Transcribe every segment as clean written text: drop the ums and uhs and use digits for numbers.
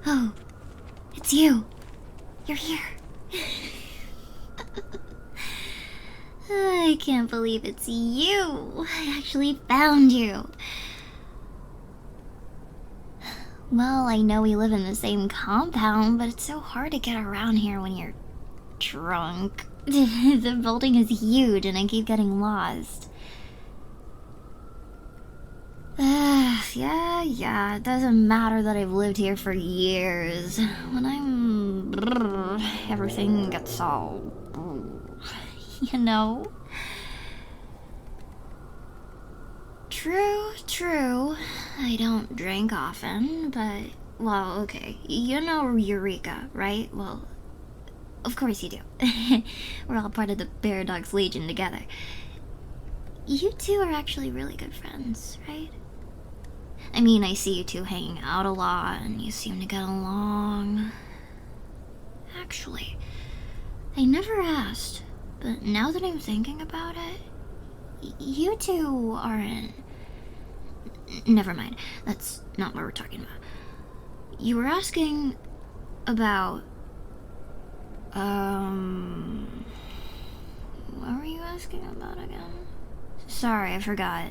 Oh, it's you. You're here. I can't believe it's you. I actually found you. Well, I know we live in the same compound, but it's so hard to get around here when you're drunk. The building is huge and I keep getting lost. Yeah, it doesn't matter that I've lived here for years. When everything gets all, you know? True. I don't drink often, but, well, okay. You know Eureka, right? Well, of course you do. We're all part of the Paradox Legion together. You two are actually really good friends, right? I mean, I see you two hanging out a lot, and you seem to get along. Actually, I never asked, but now that I'm thinking about it, you two aren't... Never mind, that's not what we're talking about. You were asking about... What were you asking about again? Sorry, I forgot.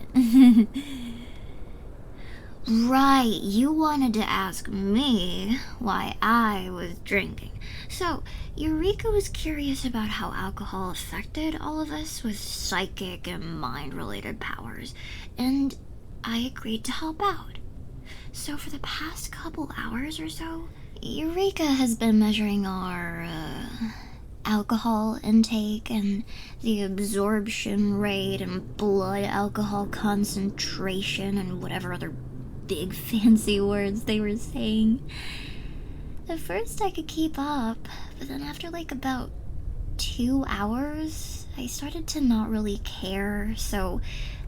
Right, you wanted to ask me why I was drinking. So, Eureka was curious about how alcohol affected all of us with psychic and mind-related powers, and I agreed to help out. So for the past couple hours or so, Eureka has been measuring our, alcohol intake and the absorption rate and blood alcohol concentration and whatever other big fancy words they were saying. At first I could keep up, but then after like about 2 hours, I started to not really care, so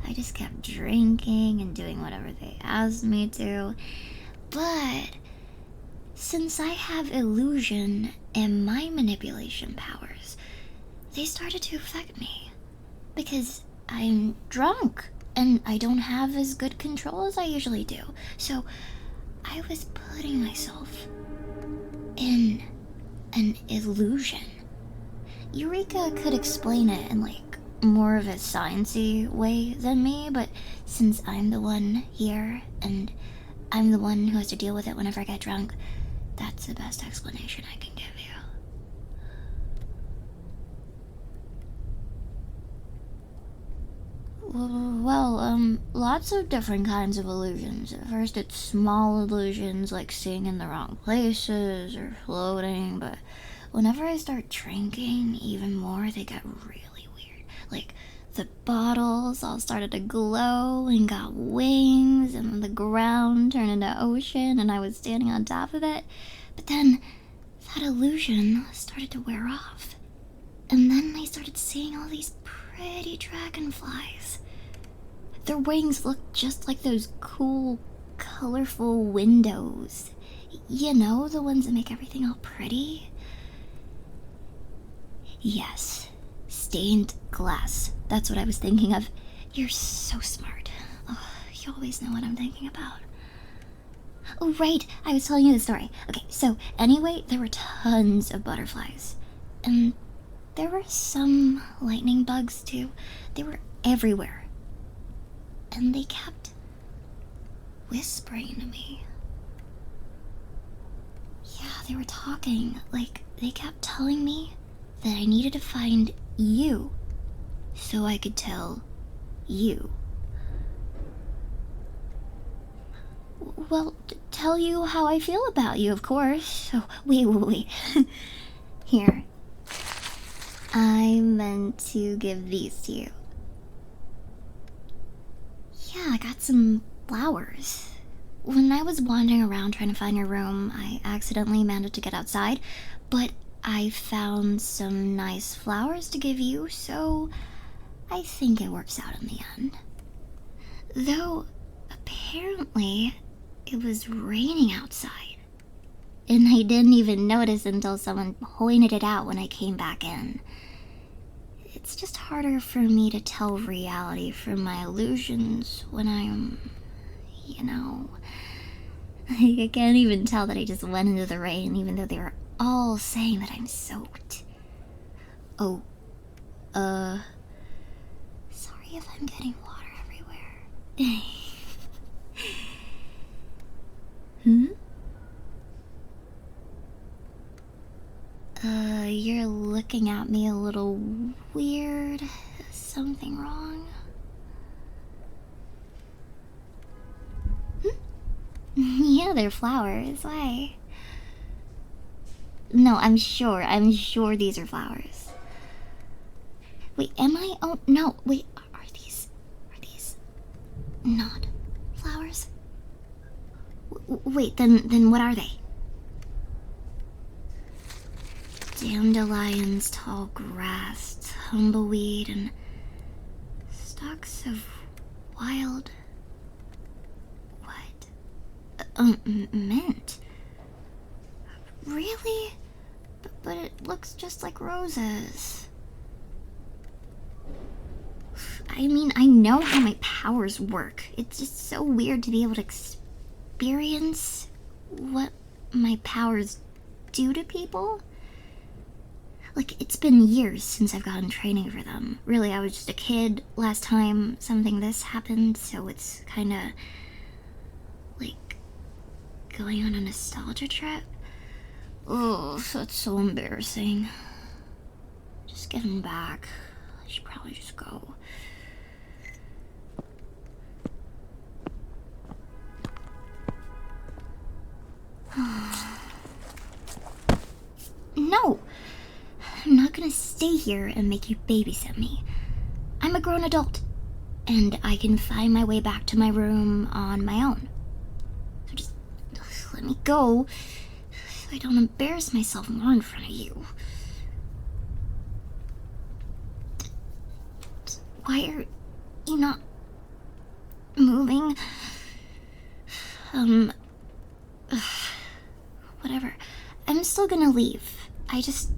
I just kept drinking and doing whatever they asked me to. But since I have illusion and mind manipulation powers, they started to affect me. Because I'm drunk, and I don't have as good control as I usually do. So I was putting myself in an illusion. Eureka could explain it in like more of a sciencey way than me, but since I'm the one here and I'm the one who has to deal with it whenever I get drunk, that's the best explanation I can give you. Well, lots of different kinds of illusions. At first it's small illusions like seeing in the wrong places or floating, but whenever I start drinking even more, they get really weird. Like, the bottles all started to glow and got wings, and then the ground turned into ocean, and I was standing on top of it. But then that illusion started to wear off. And then I started seeing all these pretty dragonflies. Their wings looked just like those cool, colorful windows. You know, the ones that make everything all pretty? Yes, stained glass. That's what I was thinking of. You're so smart. Oh, you always know what I'm thinking about. Oh, right, I was telling you the story. Okay, so anyway, there were tons of butterflies. And there were some lightning bugs, too. They were everywhere. And they kept whispering to me. Yeah, they were talking. Like, they kept telling me that I needed to find you so I could tell you. Well, tell you how I feel about you, of course. So, wait. Here. I meant to give these to you. Yeah, I got some flowers. When I was wandering around trying to find your room, I accidentally managed to get outside, but I found some nice flowers to give you, so I think it works out in the end. Though, apparently, it was raining outside, and I didn't even notice until someone pointed it out when I came back in. It's just harder for me to tell reality from my illusions when I'm, you know... I can't even tell that I just went into the rain, even though they were all saying that I'm soaked. Oh, sorry if I'm getting water everywhere. Hmm? You're looking at me a little weird. Is something wrong? Yeah, they're flowers. Why? No, I'm sure these are flowers. Wait, am I? Oh, no, wait, are these not flowers? Wait, then what are they? Dandelions, tall grass, tumbleweed, and stalks of wild... what? Mint? Really? But it looks just like roses. I mean, I know how my powers work. It's just so weird to be able to experience what my powers do to people. Like, it's been years since I've gotten training for them. Really, I was just a kid last time something this happened, so it's kinda like going on a nostalgia trip. Oh, that's so embarrassing. Just getting back. I should probably just go. No! I'm not gonna stay here and make you babysit me. I'm a grown adult, and I can find my way back to my room on my own. So just let me go so I don't embarrass myself more in front of you. Why are you not moving? Whatever. I'm still gonna leave. I just...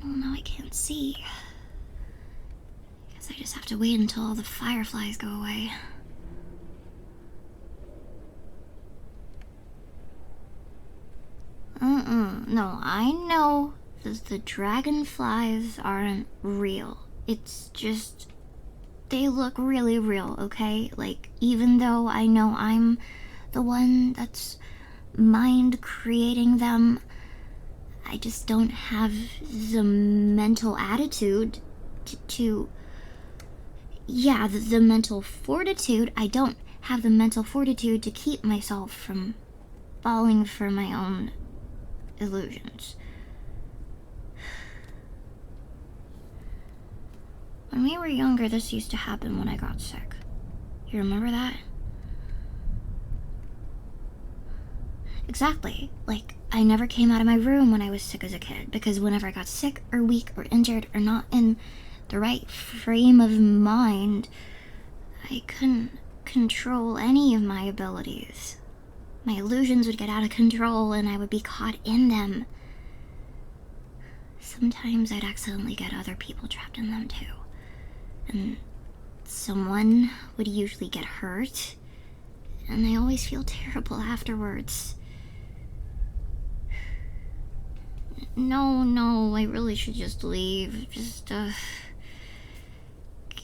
no, now I can't see. Guess I just have to wait until all the fireflies go away. No, I know that the dragonflies aren't real. It's just... they look really real, okay? Like, even though I know I'm the one that's mind creating them, I just don't have the mental attitude to yeah, the mental fortitude. I don't have the mental fortitude to keep myself from falling for my own illusions. When we were younger, this used to happen when I got sick. You remember that? Exactly. Like, I never came out of my room when I was sick as a kid, because whenever I got sick or weak or injured or not in the right frame of mind, I couldn't control any of my abilities. My illusions would get out of control and I would be caught in them. Sometimes I'd accidentally get other people trapped in them too. And someone would usually get hurt, and I always feel terrible afterwards. No, I really should just leave. Just,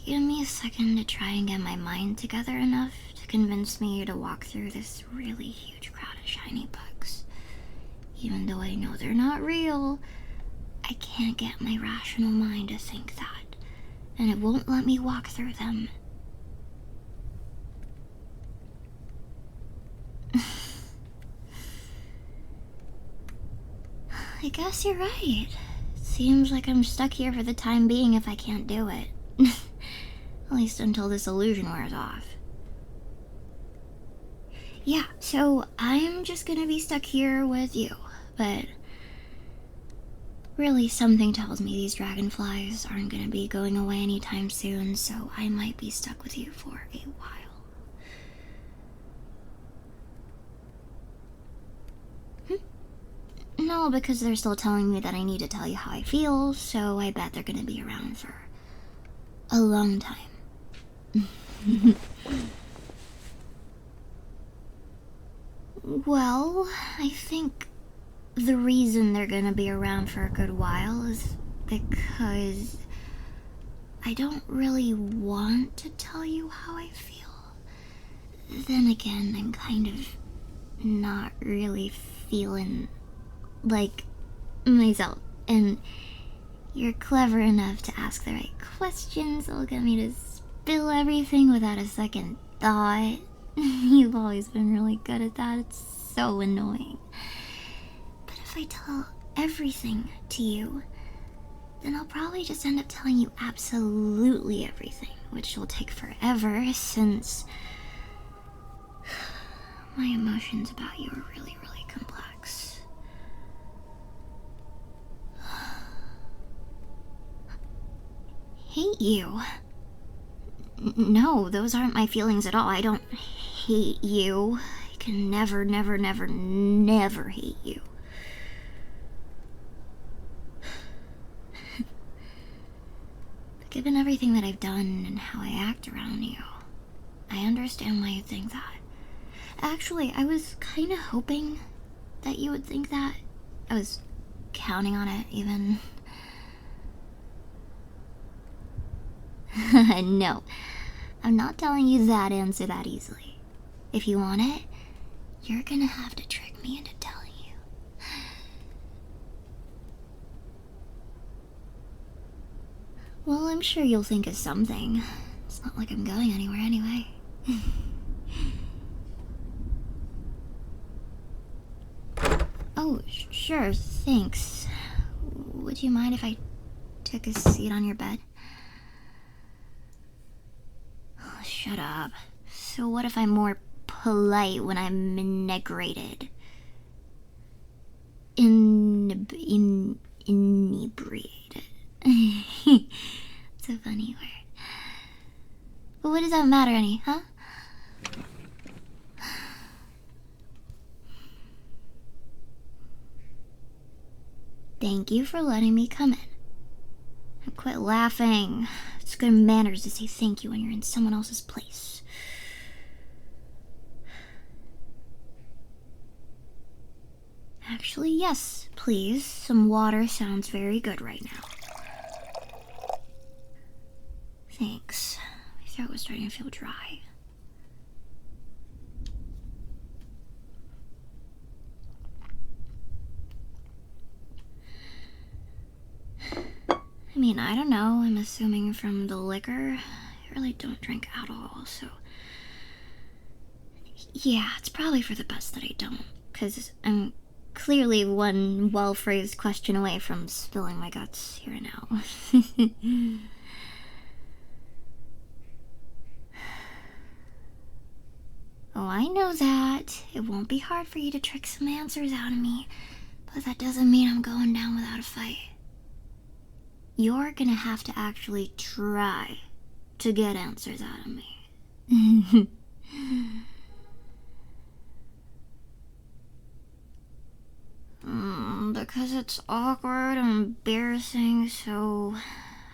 give me a second to try and get my mind together enough to convince me to walk through this really huge crowd of shiny bugs. Even though I know they're not real, I can't get my rational mind to think that, and it won't let me walk through them. I guess you're right. It seems like I'm stuck here for the time being if I can't do it. At least until this illusion wears off. Yeah, so I'm just gonna be stuck here with you, but really something tells me these dragonflies aren't gonna be going away anytime soon, so I might be stuck with you for a while. No, Well, because they're still telling me that I need to tell you how I feel, so I bet they're gonna be around for a long time. Well, I think the reason they're gonna be around for a good while is because I don't really want to tell you how I feel. Then again, I'm kind of not really feeling like myself, and you're clever enough to ask the right questions that'll get me to spill everything without a second thought. You've always been really good at that. It's so annoying. But if I tell everything to you, then I'll probably just end up telling you absolutely everything, which will take forever since my emotions about you are really, really complex. Hate you? No, those aren't my feelings at all. I don't hate you. I can never, never, never, never hate you. But given everything that I've done and how I act around you, I understand why you think that. Actually, I was kind of hoping that you would think that. I was counting on it, even. No, I'm not telling you that answer that easily. If you want it, you're gonna have to trick me into telling you. Well, I'm sure you'll think of something. It's not like I'm going anywhere anyway. Oh, sure, thanks. Would you mind if I took a seat on your bed? Oh, shut up. So what if I'm more polite when I'm inebriated? Inebriated. It's a funny word. But what does that matter any, huh? Thank you for letting me come in. And quit laughing. It's good manners to say thank you when you're in someone else's place. Actually, yes, please. Some water sounds very good right now. Thanks. My throat was starting to feel dry. I mean, I don't know. I'm assuming from the liquor. I really don't drink at all, so... Yeah, it's probably for the best that I don't. Because I'm clearly one well-phrased question away from spilling my guts here and now. Oh, I know that. It won't be hard for you to trick some answers out of me. But that doesn't mean I'm going down without a fight. You're gonna have to actually try to get answers out of me. Because it's awkward and embarrassing, so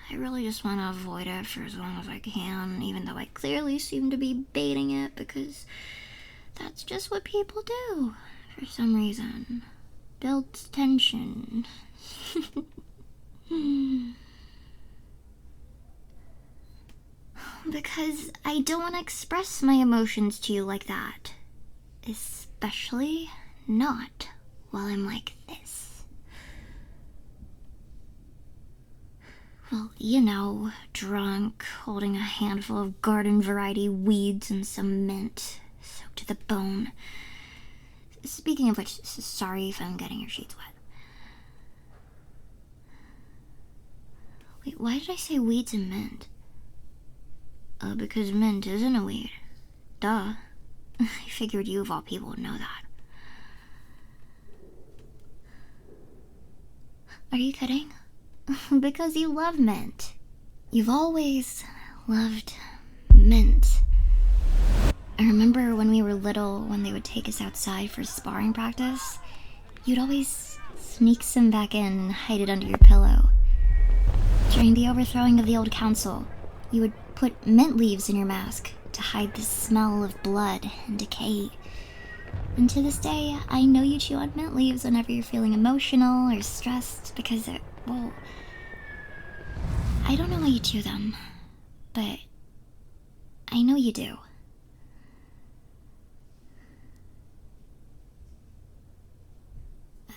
I really just want to avoid it for as long as I can, even though I clearly seem to be baiting it, because that's just what people do, for some reason. Builds tension. Because I don't want to express my emotions to you like that. Especially not while I'm like this. Well, you know, drunk, holding a handful of garden variety weeds and some mint, soaked to the bone. Speaking of which, sorry if I'm getting your sheets wet. Wait, why did I say weeds and mint? Because mint isn't a weed. Duh. I figured you of all people would know that. Are you kidding? Because you love mint. You've always loved mint. I remember when we were little, when they would take us outside for sparring practice, you'd always Sneak some back in and hide it under your pillow. During the overthrowing of the old council, you would put mint leaves in your mask to hide the smell of blood and decay. And to this day, I know you chew on mint leaves whenever you're feeling emotional or stressed because well, I don't know why you chew them, but I know you do.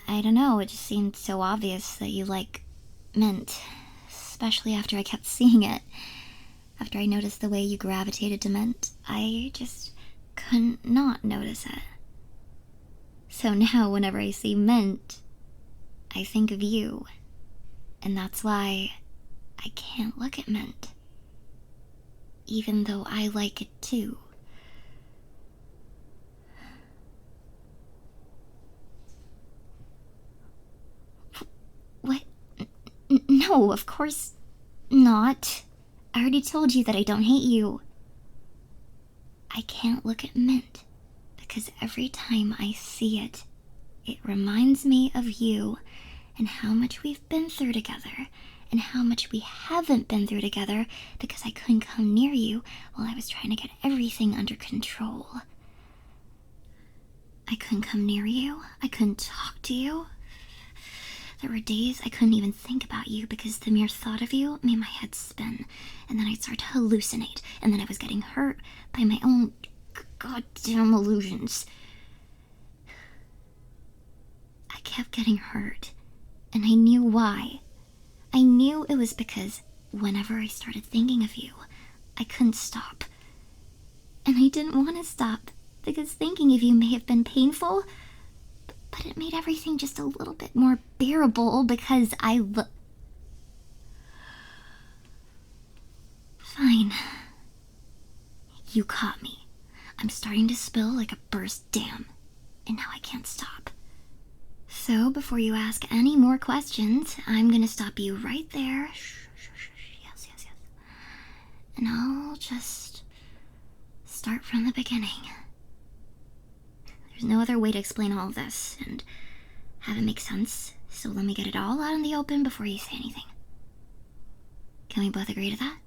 I don't know, it just seemed so obvious that you like mint, especially after I kept seeing it. After I noticed the way you gravitated to mint, I just couldn't not notice it. So now whenever I see mint, I think of you. And that's why I can't look at mint. Even though I like it too. What? No, of course not. I already told you that I don't hate you. I can't look at mint because every time I see it, it reminds me of you and how much we've been through together and how much we haven't been through together because I couldn't come near you while I was trying to get everything under control. I couldn't come near you. I couldn't talk to you. There were days I couldn't even think about you because the mere thought of you made my head spin, and then I'd start to hallucinate, and then I was getting hurt by my own goddamn illusions. I kept getting hurt, and I knew why. I knew it was because whenever I started thinking of you, I couldn't stop. And I didn't want to stop, because thinking of you may have been painful, but it made everything just a little bit more bearable because Fine. You caught me. I'm starting to spill like a burst dam, and now I can't stop. So, before you ask any more questions, I'm gonna stop you right there. Shh, shh, shh, yes, yes, yes. And I'll just start from the beginning. There's no other way to explain all of this and have it make sense, so let me get it all out in the open before you say anything. Can we both agree to that?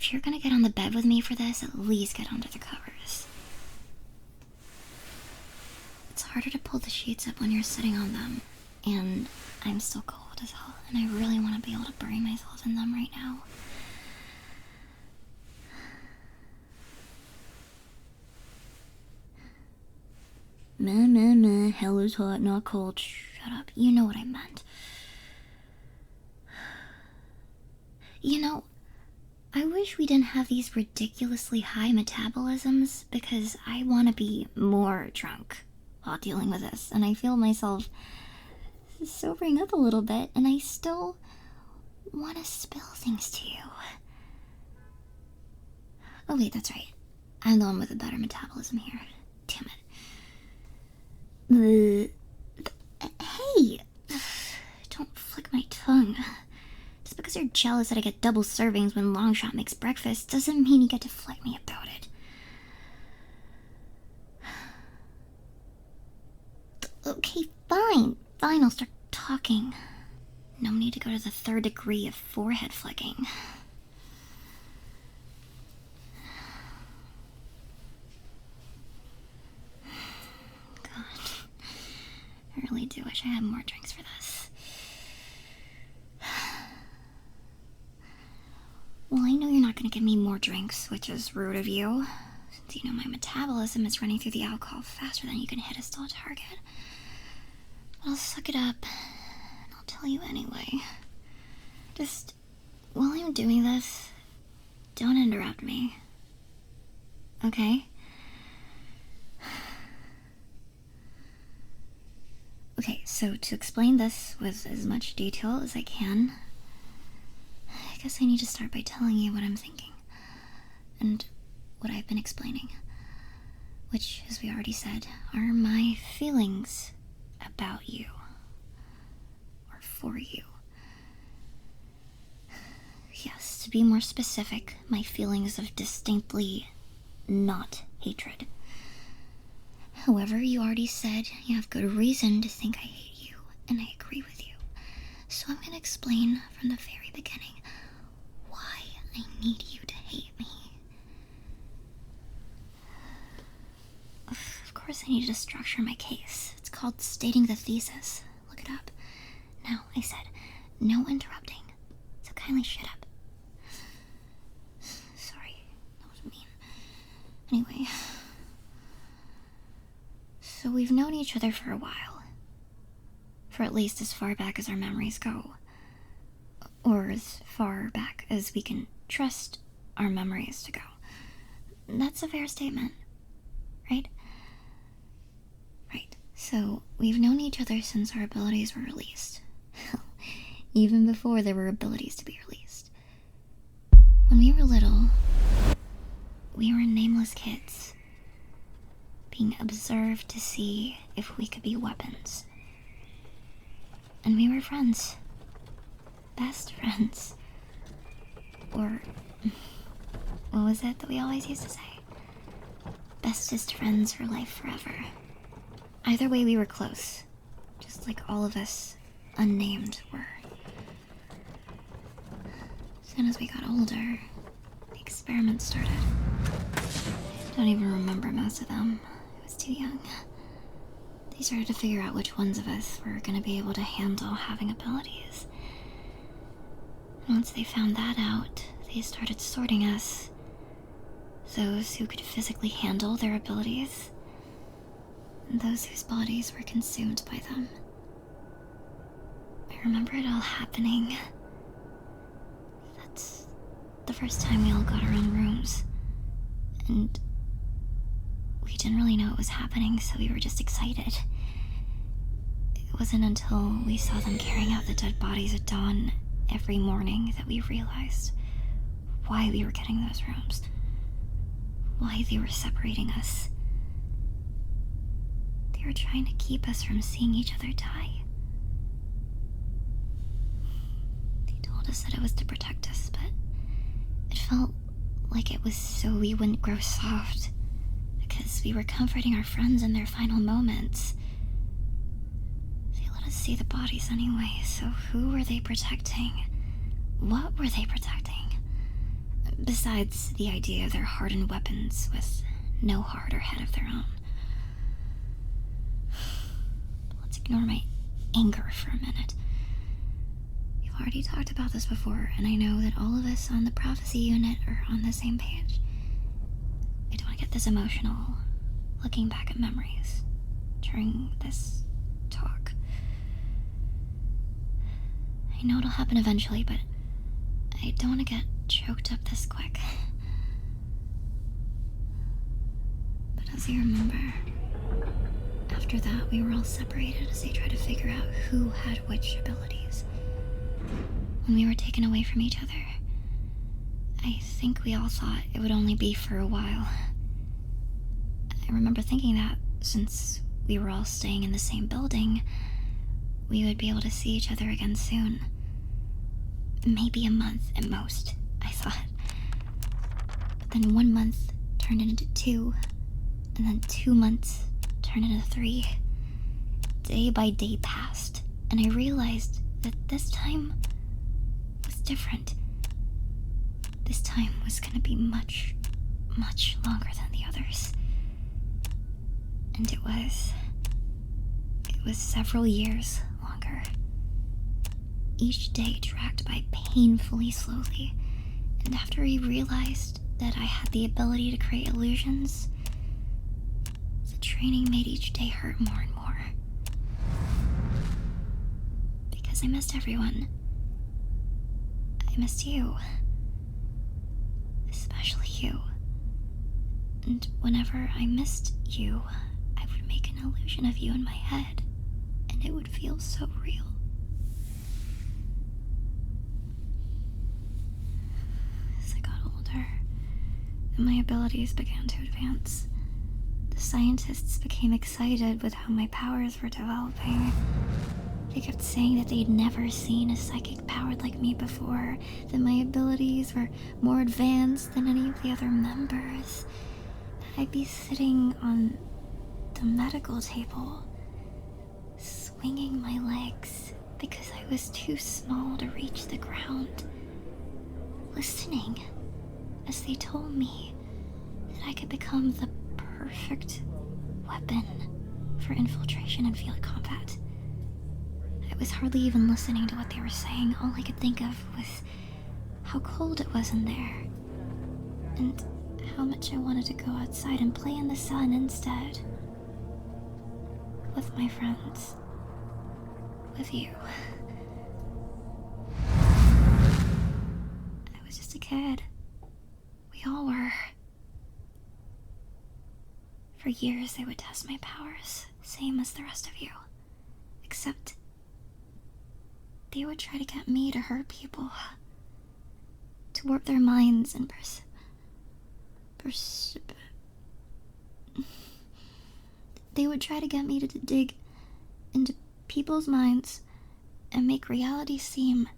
If you're gonna get on the bed with me for this, at least get under the covers. It's harder to pull the sheets up when you're sitting on them, and I'm still cold as hell, and I really want to be able to bury myself in them right now. Meh, hell is hot, not cold. Shut up, you know what I meant. You know, I wish we didn't have these ridiculously high metabolisms because I want to be more drunk while dealing with this, and I feel myself sobering up a little bit, and I still want to spill things to you. Oh wait, that's right. I'm the one with a better metabolism here. Damn it. Hey! Don't flick my tongue. Just because you're jealous that I get double servings when Longshot makes breakfast doesn't mean you get to flick me about it. Okay, fine. Fine, I'll start talking. No need to go to the 3rd degree of forehead flicking. I really do wish I had more drinks for this. Well, I know you're not gonna give me more drinks, which is rude of you, since you know my metabolism is running through the alcohol faster than you can hit a still target. But I'll suck it up, and I'll tell you anyway. Just, while I'm doing this, don't interrupt me. Okay? Okay, so to explain this with as much detail as I can, I guess I need to start by telling you what I'm thinking, and what I've been explaining, which, as we already said, are my feelings about you, or for you. Yes, to be more specific, my feelings of distinctly not hatred. However, you already said you have good reason to think I hate you, and I agree with you. So I'm gonna explain from the very beginning why I need you to hate me. Of course, I needed to structure my case. It's called stating the thesis. Look it up. Now, I said, no interrupting, so kindly shut up. Sorry, that was mean. Anyway, so we've known each other for a while. For at least as far back as our memories go. Or as far back as we can trust our memories to go. That's a fair statement, right? Right, so we've known each other since our abilities were released. Even before there were abilities to be released. When we were little, we were nameless kids, being observed to see if we could be weapons. And we were friends. Best friends. Or, what was it that we always used to say? Bestest friends for life forever. Either way, we were close. Just like all of us unnamed were. As soon as we got older, the experiments started. Don't even remember most of them. I was too young. They started to figure out which ones of us were going to be able to handle having abilities. And once they found that out, they started sorting us. Those who could physically handle their abilities, and those whose bodies were consumed by them. I remember it all happening. That's the first time we all got our own rooms. And we didn't really know it was happening, so we were just excited. It wasn't until we saw them carrying out the dead bodies at dawn every morning that we realized why we were getting those rooms. Why they were separating us. They were trying to keep us from seeing each other die. They told us that it was to protect us, but it felt like it was so we wouldn't grow soft, because we were comforting our friends in their final moments. They let us see the bodies anyway, so who were they protecting? What were they protecting? Besides the idea of their hardened weapons with no heart or head of their own. Let's ignore my anger for a minute. We've already talked about this before, and I know that all of us on the prophecy unit are on the same page. I don't want to get this emotional, looking back at memories during this talk. I know it'll happen eventually, but I don't want to get choked up this quick. But as you remember, after that we were all separated as they tried to figure out who had which abilities. When we were taken away from each other, I think we all thought it would only be for a while. I remember thinking that since we were all staying in the same building, we would be able to see each other again soon. Maybe a month at most, I thought. But then 1 month turned into 2, and then 2 months turned into 3. Day by day passed, and I realized that this time was different. This time was gonna be much, much longer than the others. And it was several years longer. Each day dragged by painfully slowly, and after he realized that I had the ability to create illusions, the training made each day hurt more and more. Because I missed everyone. I missed you. Especially you. And whenever I missed you, I would make an illusion of you in my head, and it would feel so real. As I got older, and my abilities began to advance, the scientists became excited with how my powers were developing. They kept saying that they'd never seen a psychic powered like me before, that my abilities were more advanced than any of the other members. I'd be sitting on the medical table, swinging my legs because I was too small to reach the ground, listening as they told me that I could become the perfect weapon for infiltration and field combat. I was hardly even listening to what they were saying. All I could think of was how cold it was in there, and how much I wanted to go outside and play in the sun instead. With my friends. With you. I was just a kid. We all were. For years they would test my powers, same as the rest of you. Except they would try to get me to hurt people. To warp their minds and they would try to get me to dig into people's minds and make reality seem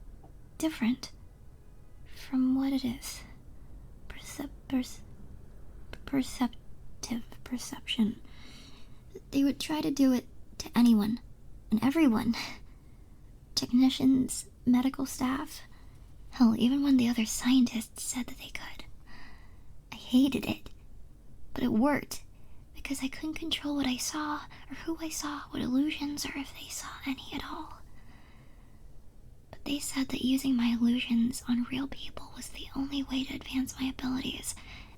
different from what it is. Perception. They would try to do it to anyone and everyone. Technicians, medical staff, hell, even when the other scientists said that they could. I hated it, but it worked because I couldn't control what I saw or who I saw, what illusions, or if they saw any at all. But they said that using my illusions on real people was the only way to advance my abilities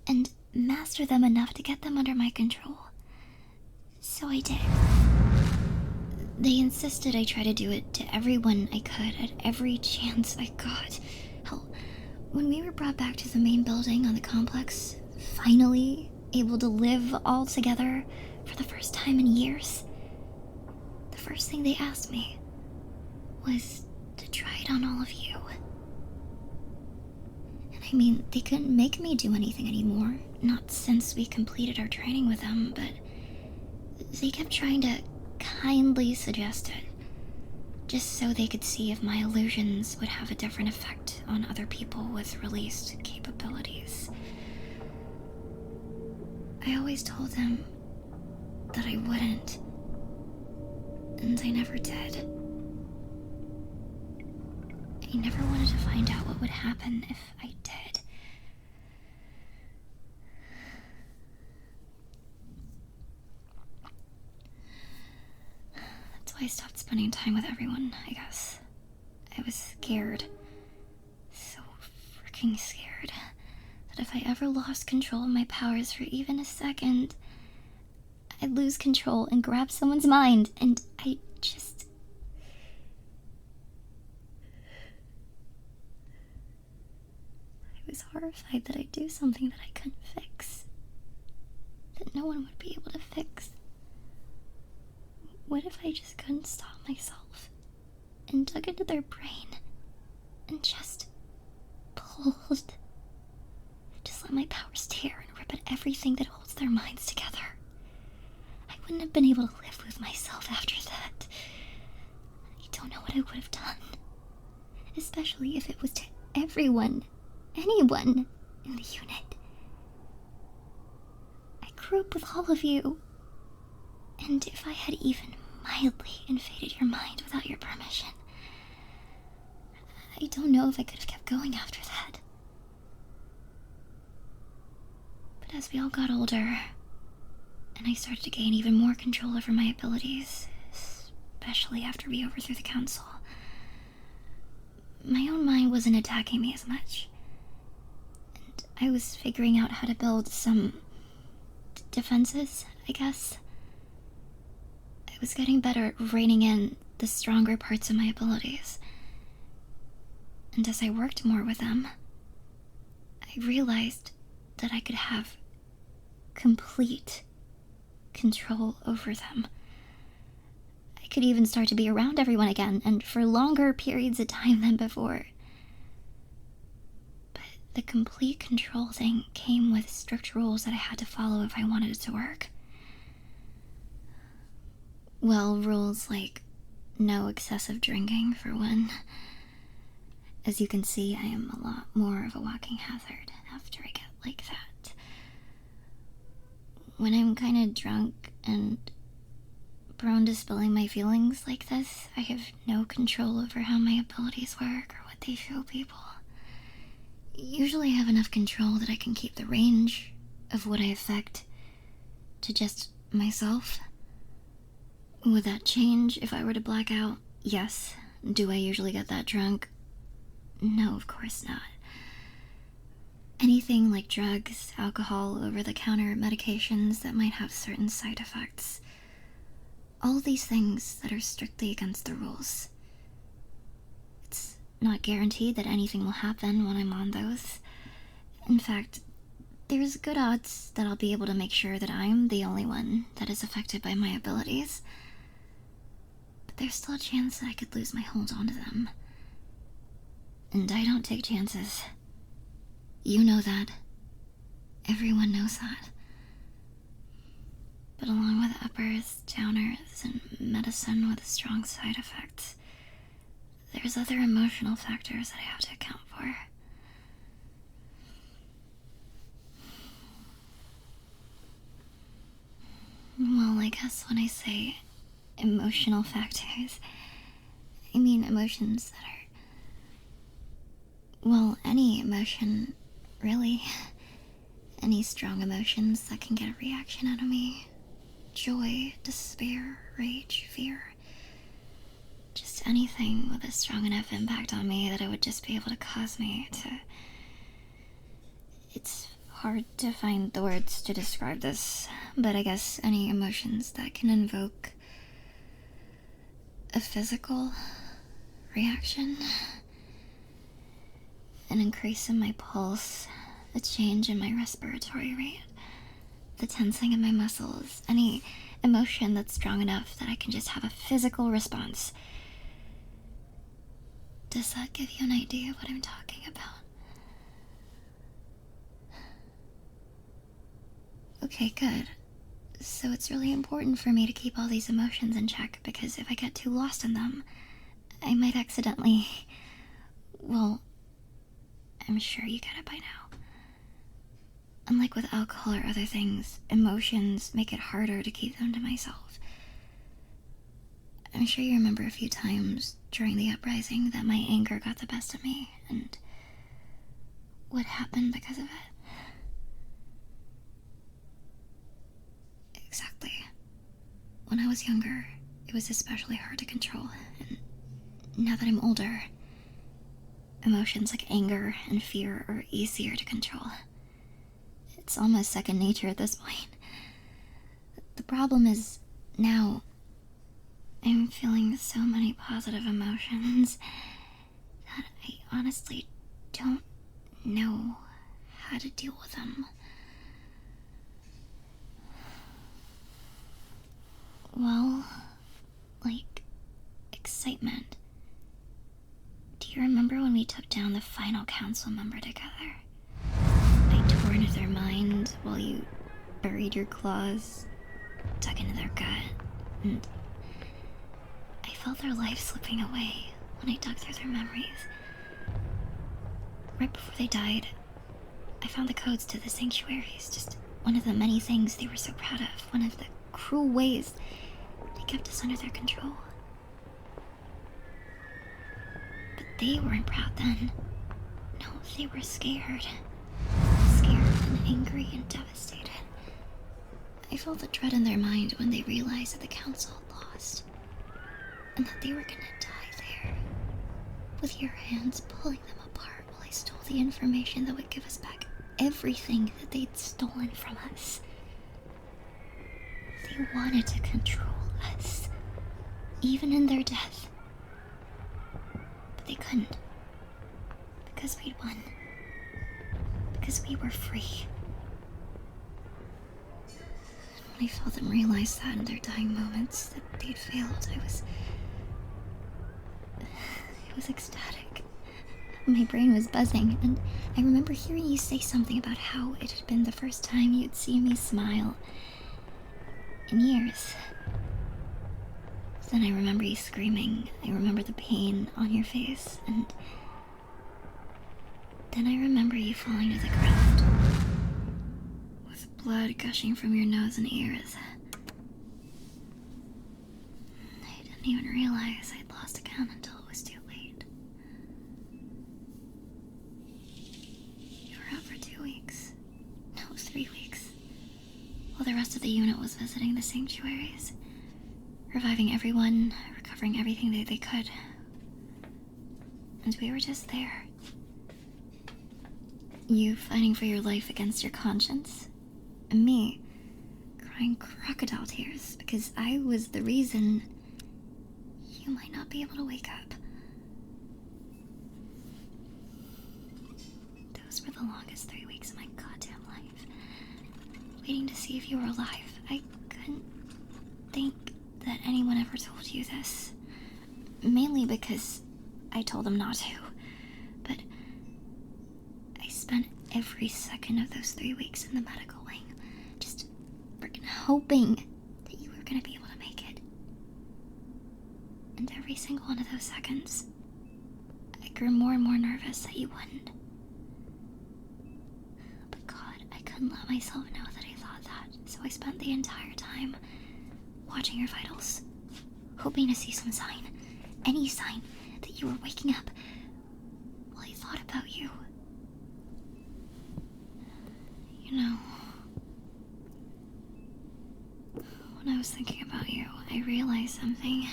and master them enough to get them under my control. So I did. They insisted I try to do it to everyone I could at every chance I got. Hell, when we were brought back to the main building on the complex, finally able to live all together for the first time in years, the first thing they asked me was to try it on all of you. And I mean, they couldn't make me do anything anymore, not since we completed our training with them, but they kept trying to kindly suggest it, just so they could see if my illusions would have a different effect on other people with released capabilities. I always told them that I wouldn't, and I never did. I never wanted to find out what would happen if I did. That's why I stopped spending time with everyone, I guess. I was scared. So freaking scared. That if I ever lost control of my powers for even a second, I'd lose control and grab someone's mind, and I was horrified that I'd do something that I couldn't fix. That no one would be able to fix. What if I just couldn't stop myself and dug into their brain and just pulled? Just let my powers tear and rip at everything that holds their minds together. I wouldn't have been able to live with myself after that. I don't know what I would have done. Especially if it was to everyone, anyone in the unit. I grew up with all of you. And if I had even mildly invaded your mind without your permission, I don't know if I could have kept going after that. But as we all got older, and I started to gain even more control over my abilities, especially after we overthrew the council, my own mind wasn't attacking me as much. And I was figuring out how to build some defenses, I guess. I was getting better at reining in the stronger parts of my abilities. And as I worked more with them, I realized that I could have complete control over them. I could even start to be around everyone again, and for longer periods of time than before. But the complete control thing came with strict rules that I had to follow if I wanted it to work. Well, rules like no excessive drinking, for one. As you can see, I am a lot more of a walking hazard after I get like that. when I'm kind of drunk and prone to spilling my feelings like this, I have no control over how my abilities work or what they show people. Usually I have enough control that I can keep the range of what I affect to just myself. Would that change if I were to black out? Yes. Do I usually get that drunk? No, of course not. Anything like drugs, alcohol, over-the-counter medications that might have certain side effects. All these things that are strictly against the rules. It's not guaranteed that anything will happen when I'm on those. In fact, there's good odds that I'll be able to make sure that I'm the only one that is affected by my abilities. But there's still a chance that I could lose my hold onto them. And I don't take chances. You know that. Everyone knows that. But along with uppers, downers, and medicine with strong side effects, there's other emotional factors that I have to account for. Well, I guess when I say emotional factors, I mean emotions that are... well, any emotion, really. Any strong emotions that can get a reaction out of me. Joy, despair, rage, fear. Just anything with a strong enough impact on me that it would just be able to cause me to... It's hard to find the words to describe this, but I guess any emotions that can invoke a physical reaction, an increase in my pulse, a change in my respiratory rate, the tensing in my muscles, any emotion that's strong enough that I can just have a physical response. Does that give you an idea of what I'm talking about? Okay, good. So it's really important for me to keep all these emotions in check, because if I get too lost in them, I might accidentally... well, I'm sure you get it by now. Unlike with alcohol or other things, emotions make it harder to keep them to myself. I'm sure you remember a few times during the uprising that my anger got the best of me, and what happened because of it. Exactly. When I was younger, it was especially hard to control, and now that I'm older, emotions like anger and fear are easier to control. It's almost second nature at this point. The problem is, now, I'm feeling so many positive emotions that I honestly don't know how to deal with them. Well, like, excitement. Do you remember when we took down the final council member together? I tore into their mind while you buried your claws, dug into their gut, and I felt their life slipping away when I dug through their memories. Right before they died, I found the codes to the sanctuaries, just one of the many things they were so proud of, one of the cruel ways they kept us under their control. But they weren't proud then. No, they were scared. Scared and angry and devastated. I felt the dread in their mind when they realized that the council had lost, and that they were gonna die there, with your hands pulling them apart while I stole the information that would give us back everything that they'd stolen from us. They wanted to control us, even in their death. But they couldn't, because we'd won. Because we were free. When I felt them realize that in their dying moments, that they'd failed, I was ecstatic. My brain was buzzing, and I remember hearing you say something about how it had been the first time you'd seen me smile in years. Then I remember you screaming. I remember the pain on your face, and then I remember you falling to the ground with blood gushing from your nose and ears. I didn't even realize I'd lost again until it was too late. You were out for 2 weeks. No, it was 3 weeks. While the rest of the unit was visiting the sanctuaries, reviving everyone, recovering everything they could. And we were just there. You fighting for your life against your conscience, and me crying crocodile tears because I was the reason you might not be able to wake up. Those were the longest 3 weeks of my goddamn life. Waiting to see if you were alive. I couldn't think that anyone ever told you this. Mainly because I told them not to. But I spent every second of those 3 weeks in the medical wing just freaking hoping that you were gonna be able to make it. And every single one of those seconds, I grew more and more nervous that you wouldn't. But God, I couldn't let myself know that I thought that, so I spent the entire time watching your vitals, hoping to see some sign, any sign that you were waking up while I thought about you. You know, when I was thinking about you, I realized something.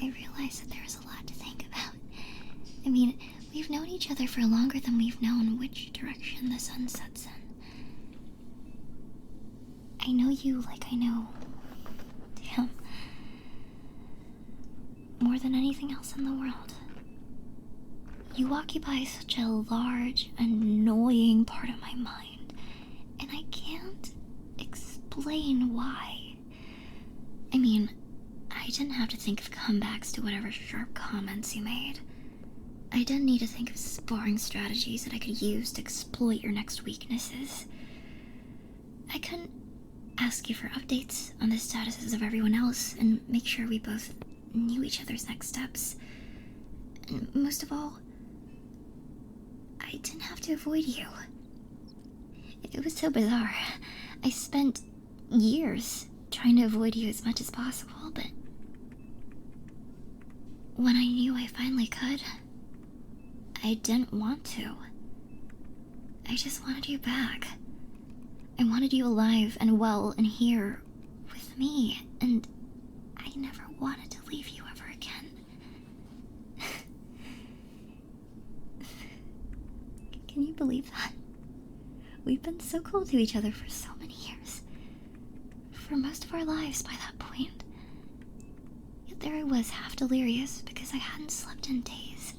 I realized that there was a lot to think about. I mean, we've known each other for longer than we've known which direction the sun sets in. I know you like I know him. More than anything else in the world. You occupy such a large, annoying part of my mind, and I can't explain why. I mean, I didn't have to think of comebacks to whatever sharp comments you made. I didn't need to think of sparring strategies that I could use to exploit your next weaknesses. I couldn't ask you for updates on the statuses of everyone else and make sure we both knew each other's next steps. And most of all, I didn't have to avoid you. It was so bizarre. I spent years trying to avoid you as much as possible, but when I knew I finally could, I didn't want to. I just wanted you back. I wanted you alive and well and here with me, and I never wanted to leave you ever again. Can you believe that? We've been so cool to each other for so many years. For most of our lives by that point. Yet there I was, half delirious because I hadn't slept in days.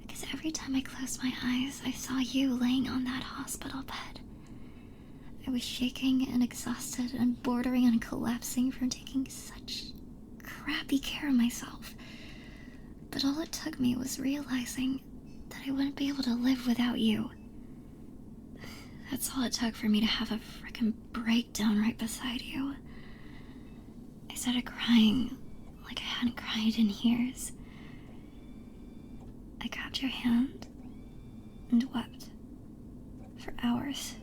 Because every time I closed my eyes, I saw you laying on that hospital bed. I was shaking and exhausted and bordering on collapsing from taking such crappy care of myself. But all it took me was realizing that I wouldn't be able to live without you. That's all it took for me to have a frickin' breakdown right beside you. I started crying like I hadn't cried in years. I grabbed your hand and wept for hours,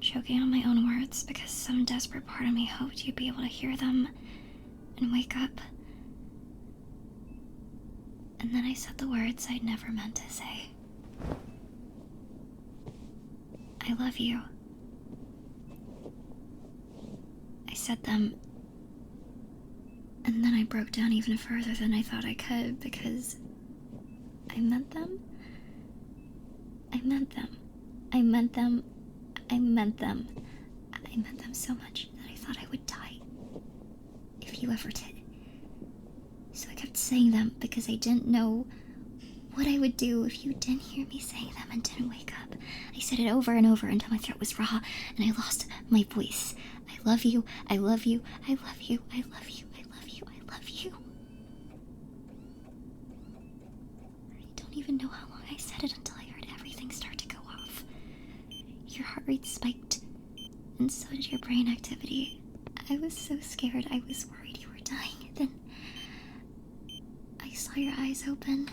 choking on my own words because some desperate part of me hoped you'd be able to hear them and wake up. And then I said the words I'd never meant to say. I love you. I said them, and then I broke down even further than I thought I could because I meant them. I meant them. I meant them. I meant them. I meant them so much that I thought I would die if you ever did. So I kept saying them because I didn't know what I would do if you didn't hear me saying them and didn't wake up. I said it over and over until my throat was raw and I lost my voice. I love you, I love you, I love you, I love you, I love you, I love you. I don't even know how long I said it until I heard everything start to go off. Your heart rate spiked, and so did your brain activity. I was so scared, I was worried you were dying. Then I saw your eyes open,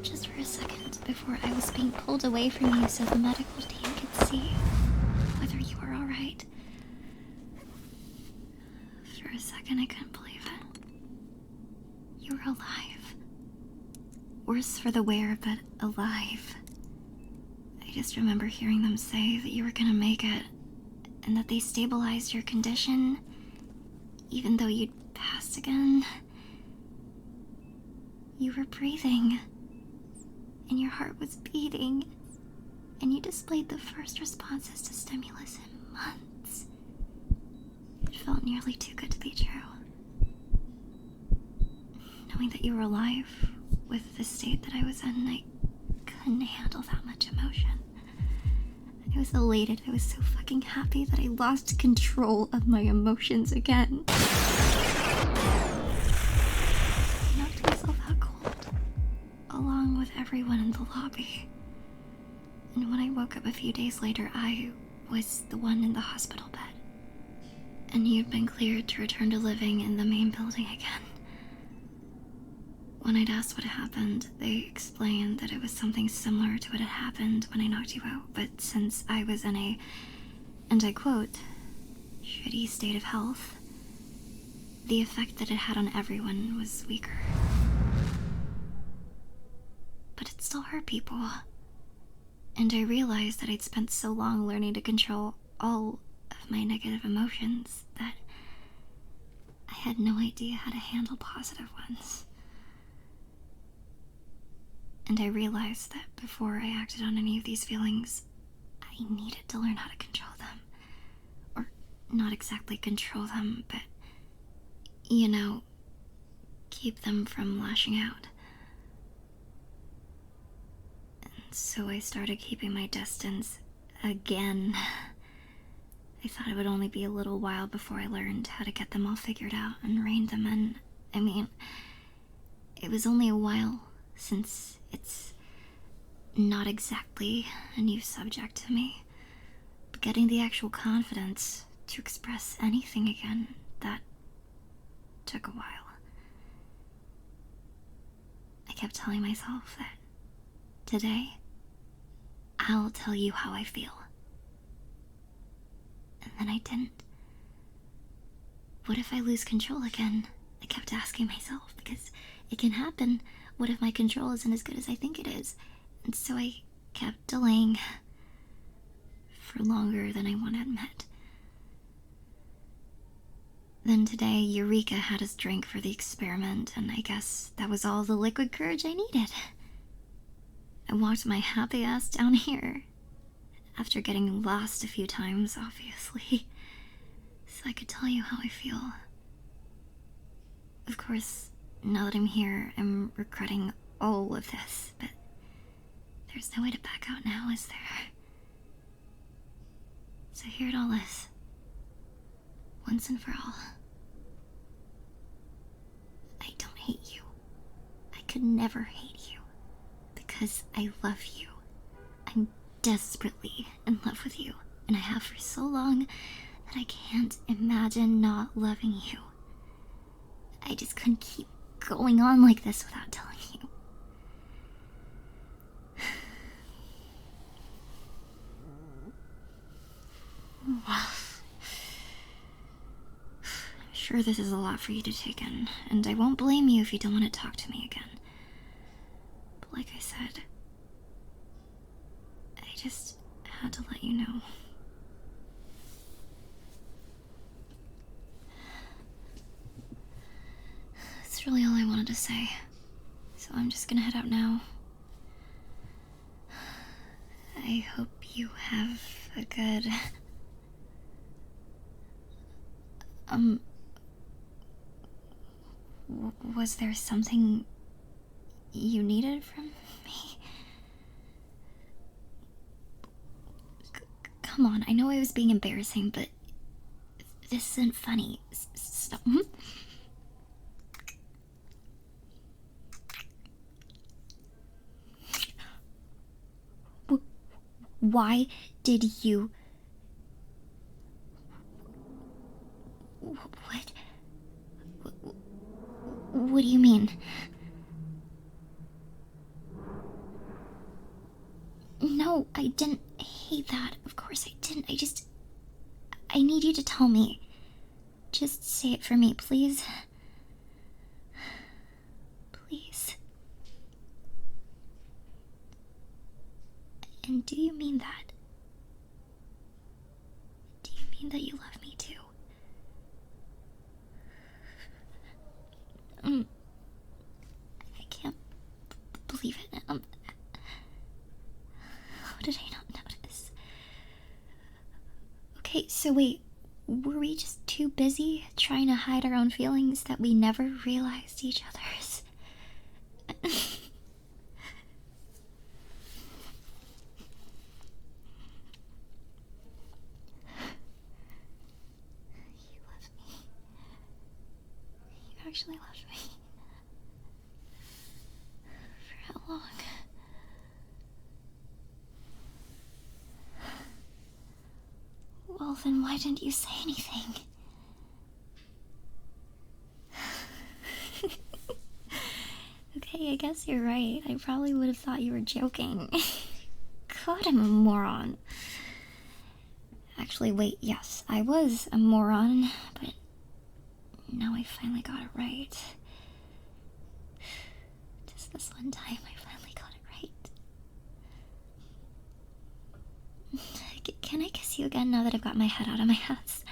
just for a second before I was being pulled away from you so the medical team could see whether you were alright. For a second, I couldn't believe it. You were alive. Worse for the wear, but alive. I just remember hearing them say that you were gonna make it, and that they stabilized your condition, even though you'd passed again. You were breathing, and your heart was beating, and you displayed the first responses to stimulus in months. It felt nearly too good to be true. Knowing that you were alive, with the state that I was in, I couldn't handle that much emotion. I was elated. I was so fucking happy that I lost control of my emotions again. I knocked myself out cold, along with everyone in the lobby. And when I woke up a few days later, I was the one in the hospital bed. And you'd been cleared to return to living in the main building again. When I'd asked what happened, they explained that it was something similar to what had happened when I knocked you out, but since I was in a, and I quote, shitty state of health, the effect that it had on everyone was weaker. But it still hurt people. And I realized that I'd spent so long learning to control all of my negative emotions that I had no idea how to handle positive ones. And I realized that before I acted on any of these feelings, I needed to learn how to control them. Or not exactly control them, but, you know, keep them from lashing out. And so I started keeping my distance again. I thought it would only be a little while before I learned how to get them all figured out and rein them in. I mean, it was only a while since it's not exactly a new subject to me, but getting the actual confidence to express anything again, that took a while. I kept telling myself that today, I'll tell you how I feel. And then I didn't. What if I lose control again? I kept asking myself, because it can happen. What if my control isn't as good as I think it is? And so I kept delaying for longer than I want to admit. Then today, Eureka had us drink for the experiment, and I guess that was all the liquid courage I needed. I walked my happy ass down here, after getting lost a few times, obviously, so I could tell you how I feel. Of course, now that I'm here, I'm regretting all of this, but there's no way to back out now, is there? So here it all is. Once and for all. I don't hate you. I could never hate you. Because I love you. I'm desperately in love with you. And I have for so long that I can't imagine not loving you. I just couldn't keep going on like this without telling you. I'm sure this is a lot for you to take in, and I won't blame you if you don't want to talk to me again. But like I said, I just had to let you know. That's really all I wanted to say, so I'm just gonna head out now. I hope you have a good... Was there something you needed from me? Come on, I know I was being embarrassing, but this isn't funny. Stop. Why did you... What? What do you mean? No, I didn't hate that. Of course I didn't. I need you to tell me. Just say it for me, please. Please. And do you mean that? Do you mean that you love me too? I can't believe it. How did I not notice? Okay, so wait, were we just too busy trying to hide our own feelings that we never realized each other's? You love me. You actually loved me. For how long? Well, then why didn't you say anything? Okay, I guess you're right. I probably would have thought you were joking. God, I'm a moron. Actually, wait, yes, I was a moron, but now I finally got it right. Just this one time, I finally got it right. Can I kiss you again now that I've got my head out of my ass?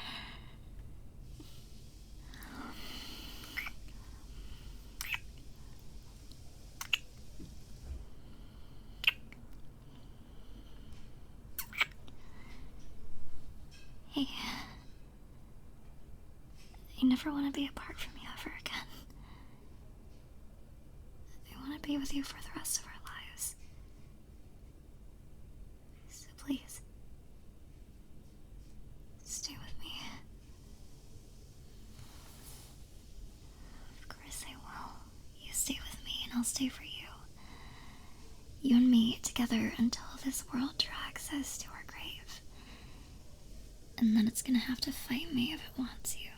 Hey, I never want to be apart from you ever again. I want to be with you for the rest of our lives. So please, stay with me. Of course I will. You stay with me and I'll stay for you. You and me together until this world drags us to our grave. And then it's gonna have to fight me if it wants you.